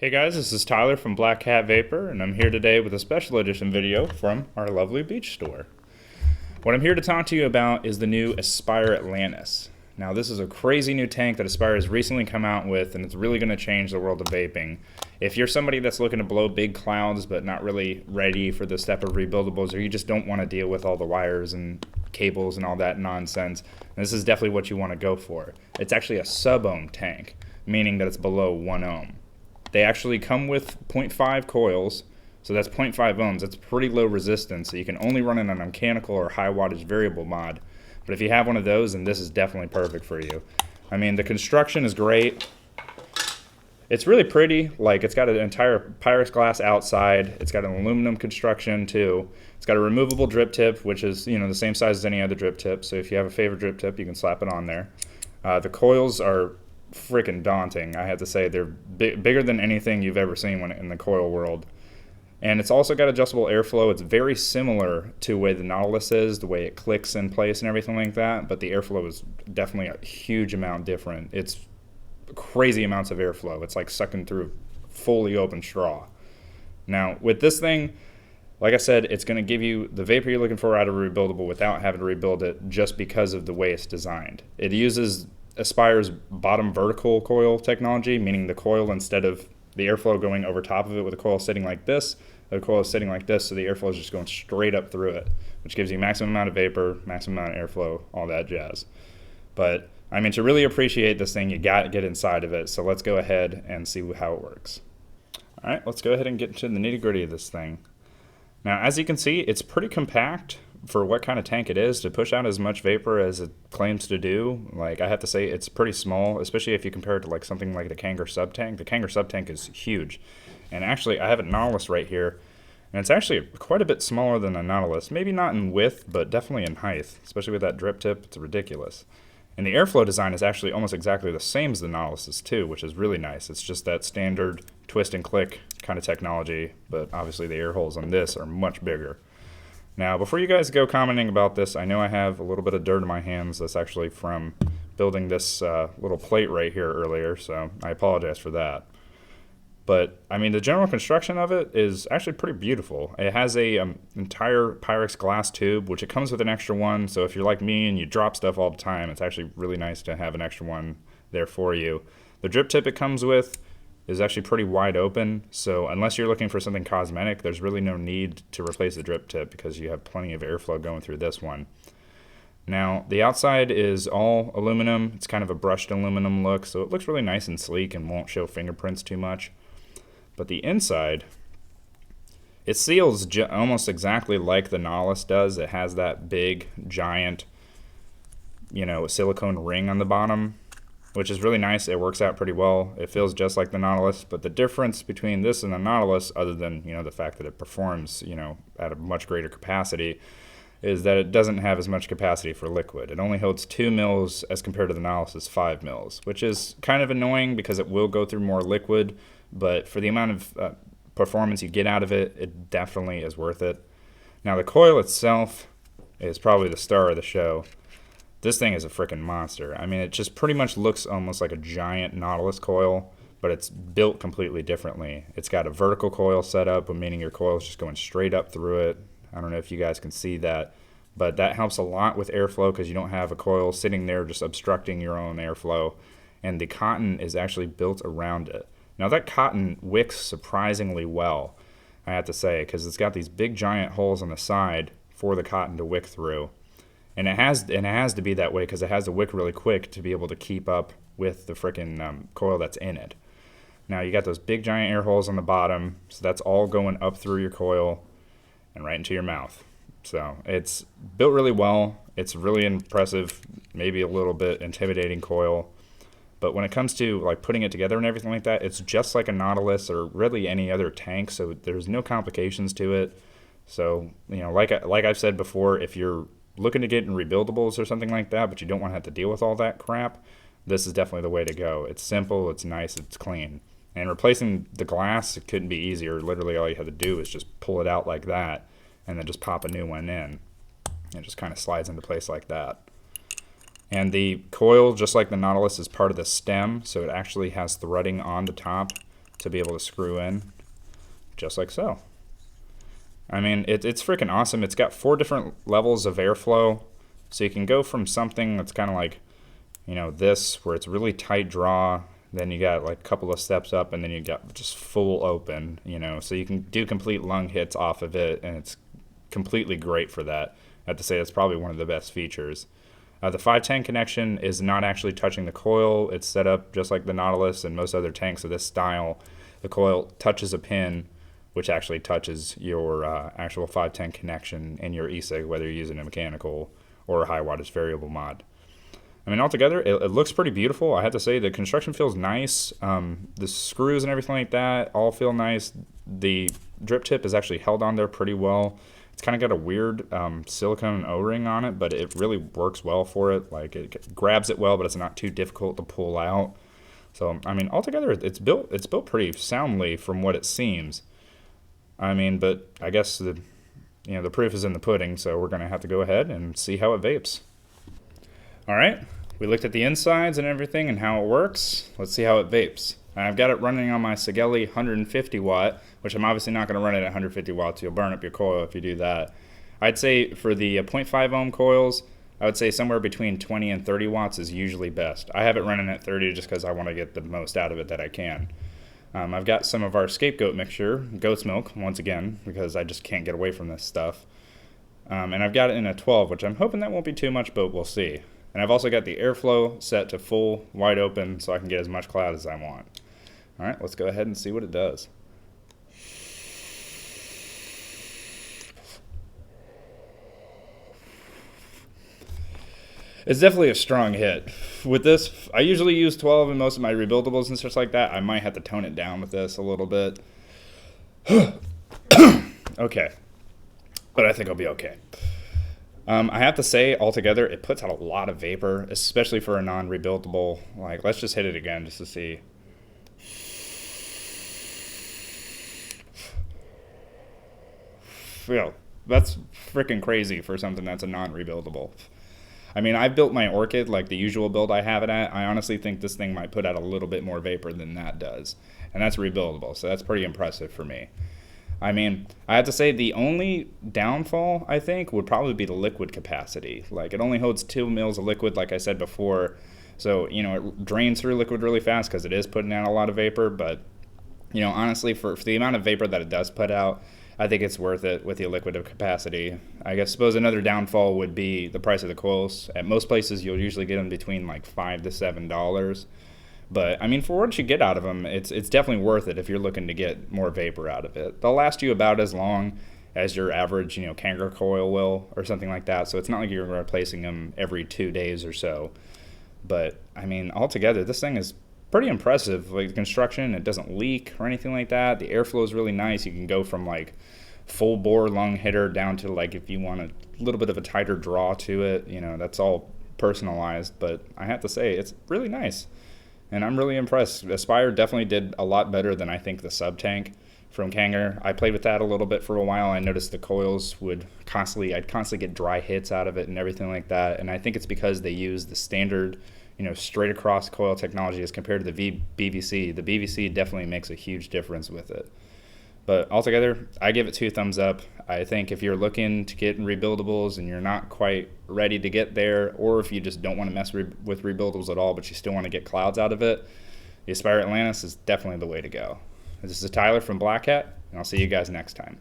Hey guys, this is Tyler from Blackhat Vapor, and I'm here today with a special edition video from our lovely beach store. What I'm here to talk to you about is the new Aspire Atlantis. Now, this is a crazy new tank that Aspire has recently come out with, and it's really going to change the world of vaping. If you're somebody that's looking to blow big clouds but not really ready for the step of rebuildables, or you just don't want to deal with all the wires and cables and all that nonsense, this is definitely what you want to go for. It's actually a sub-ohm tank, meaning that it's below 1 ohm. They actually come with 0.5 coils, so that's 0.5 ohms. That's pretty low resistance, so you can only run it on a mechanical or high wattage variable mod. But if you have one of those, then this is definitely perfect for you. I mean, the construction is great. It's really pretty. Like, it's got an entire Pyrex glass outside. It's got an aluminum construction too. It's got a removable drip tip, which is, the same size as any other drip tip. So if you have a favorite drip tip, you can slap it on there. The coils are freaking daunting. I have to say, they're bigger than anything you've ever seen in the coil world. And it's also got adjustable airflow. It's very similar to the way the Nautilus is, the way it clicks in place and everything like that, but the airflow is definitely a huge amount different. It's crazy amounts of airflow. It's like sucking through fully open straw. Now, with this thing, like I said, it's going to give you the vapor you're looking for out of a rebuildable without having to rebuild it, just because of the way it's designed. It uses Aspire's bottom vertical coil technology, meaning the coil, instead of the airflow going over top of it with a coil sitting like this, the coil is sitting like this, so the airflow is just going straight up through it, which gives you maximum amount of vapor, maximum amount of airflow, all that jazz. But I mean, to really appreciate this thing, you got to get inside of it, so let's go ahead and see how it works. All right, let's go ahead and get into the nitty-gritty of this thing. Now, as you can see, it's pretty compact for what kind of tank it is to push out as much vapor as it claims to do. Like, I have to say, it's pretty small, especially if you compare it to like something like the Kanger sub tank. The Kanger sub tank is huge, and actually I have a Nautilus right here, and it's actually quite a bit smaller than a Nautilus. Maybe not in width, but definitely in height, especially with that drip tip. It's ridiculous. And the airflow design is actually almost exactly the same as the Nautilus's too, which is really nice. It's just that standard twist and click kind of technology, but obviously the air holes on this are much bigger. Now, before you guys go commenting about this, I know I have a little bit of dirt in my hands. That's actually from building this little plate right here earlier, so I apologize for that. But, I mean, the general construction of it is actually pretty beautiful. It has a entire Pyrex glass tube, which it comes with an extra one, so if you're like me and you drop stuff all the time, it's actually really nice to have an extra one there for you. The drip tip it comes with is actually pretty wide open, so unless you're looking for something cosmetic, there's really no need to replace the drip tip because you have plenty of airflow going through this one. Now, the outside is all aluminum. It's kind of a brushed aluminum look, so it looks really nice and sleek and won't show fingerprints too much. But the inside, it seals almost exactly like the Nautilus does. It has that big, giant, silicone ring on the bottom, which is really nice. It works out pretty well. It feels just like the Nautilus, but the difference between this and the Nautilus, other than the fact that it performs at a much greater capacity, is that it doesn't have as much capacity for liquid. It only holds 2 mils as compared to the Nautilus's 5 mils, which is kind of annoying because it will go through more liquid, but for the amount of performance you get out of it, it definitely is worth it. Now, the coil itself is probably the star of the show. This thing is a freaking monster. I mean, it just pretty much looks almost like a giant Nautilus coil, but it's built completely differently. It's got a vertical coil setup, meaning your coil is just going straight up through it. I don't know if you guys can see that, but that helps a lot with airflow because you don't have a coil sitting there just obstructing your own airflow. And the cotton is actually built around it. Now, that cotton wicks surprisingly well, I have to say, because it's got these big giant holes on the side for the cotton to wick through. And it has to be that way because it has to wick really quick to be able to keep up with the freaking coil that's in it. Now, you got those big giant air holes on the bottom, so that's all going up through your coil and right into your mouth. So it's built really well. It's really impressive, maybe a little bit intimidating coil. But when it comes to like putting it together and everything like that, it's just like a Nautilus or really any other tank, so there's no complications to it. So, like I've said before, if you're looking to get in rebuildables or something like that, but you don't want to have to deal with all that crap, this is definitely the way to go. It's simple, it's nice, it's clean. And replacing the glass, it couldn't be easier. Literally all you have to do is just pull it out like that and then just pop a new one in. It just kind of slides into place like that. And the coil, just like the Nautilus, is part of the stem, so it actually has threading on the top to be able to screw in, just like so. I mean, it's freaking awesome. It's got 4 different levels of airflow, so you can go from something that's kind of like, you know, this, where it's really tight draw, then you got like a couple of steps up, and then you got just full open, you know, so you can do complete lung hits off of it, and it's completely great for that. I have to say, it's probably one of the best features. The 510 connection is not actually touching the coil. It's set up just like the Nautilus and most other tanks of this style. The coil touches a pin, which actually touches your actual 510 connection in your E-cig, whether you're using a mechanical or a high wattage variable mod. I mean, altogether, it looks pretty beautiful. I have to say, the construction feels nice. The screws and everything like that all feel nice. The drip tip is actually held on there pretty well. It's kind of got a weird silicone O-ring on it, but it really works well for it. Like, it grabs it well, but it's not too difficult to pull out. So, I mean, altogether, it's built pretty soundly from what it seems. I mean, but I guess the proof is in the pudding, so we're going to have to go ahead and see how it vapes. All right, we looked at the insides and everything and how it works. Let's see how it vapes. I've got it running on my Sigeli 150 watt, which I'm obviously not going to run it at 150 watts. You'll burn up your coil if you do that. I'd say for the 0.5 ohm coils, I would say somewhere between 20 and 30 watts is usually best. I have it running at 30 just because I want to get the most out of it that I can. I've got some of our scapegoat mixture, goat's milk, once again, because I just can't get away from this stuff. And I've got it in a 12, which I'm hoping that won't be too much, but we'll see. And I've also got the airflow set to full, wide open, so I can get as much cloud as I want. All right, let's go ahead and see what it does. It's definitely a strong hit. With this, I usually use 12 in most of my rebuildables and such like that. I might have to tone it down with this a little bit. Okay, but I think I'll be okay. I have to say, altogether, it puts out a lot of vapor, especially for a non-rebuildable. Like, let's just hit it again just to see. Yeah, that's freaking crazy for something that's a non-rebuildable. I mean, I've built my Orchid like the usual build I have it at. I honestly think this thing might put out a little bit more vapor than that does. And that's rebuildable, so that's pretty impressive for me. I mean, I have to say the only downfall, I think, would probably be the liquid capacity. Like, it only holds 2 mils of liquid, like I said before. So, you know, it drains through liquid really fast because it is putting out a lot of vapor. But, you know, honestly, for the amount of vapor that it does put out, I think it's worth it with the liquid capacity. I suppose another downfall would be the price of the coils. At most places, you'll usually get them between like $5 to $7. But, I mean, for what you get out of them, it's definitely worth it if you're looking to get more vapor out of it. They'll last you about as long as your average, you know, Kangaroo coil will or something like that. So it's not like you're replacing them every 2 days or so. But, I mean, altogether, this thing is pretty impressive. Like, the construction, it doesn't leak or anything like that. The airflow is really nice. You can go from, like, full bore lung hitter down to, like, if you want a little bit of a tighter draw to it. You know, that's all personalized. But I have to say, it's really nice. And I'm really impressed. Aspire definitely did a lot better than I think the sub-tank from Kangaroo. I played with that a little bit for a while. I noticed the coils I'd constantly get dry hits out of it and everything like that. And I think it's because they use the standard, you know, straight across coil technology as compared to the BVC. The BVC definitely makes a huge difference with it. But altogether, I give it 2 thumbs up. I think if you're looking to get in rebuildables and you're not quite ready to get there, or if you just don't want to mess with rebuildables at all, but you still want to get clouds out of it, the Aspire Atlantis is definitely the way to go. This is Tyler from Blackhat, and I'll see you guys next time.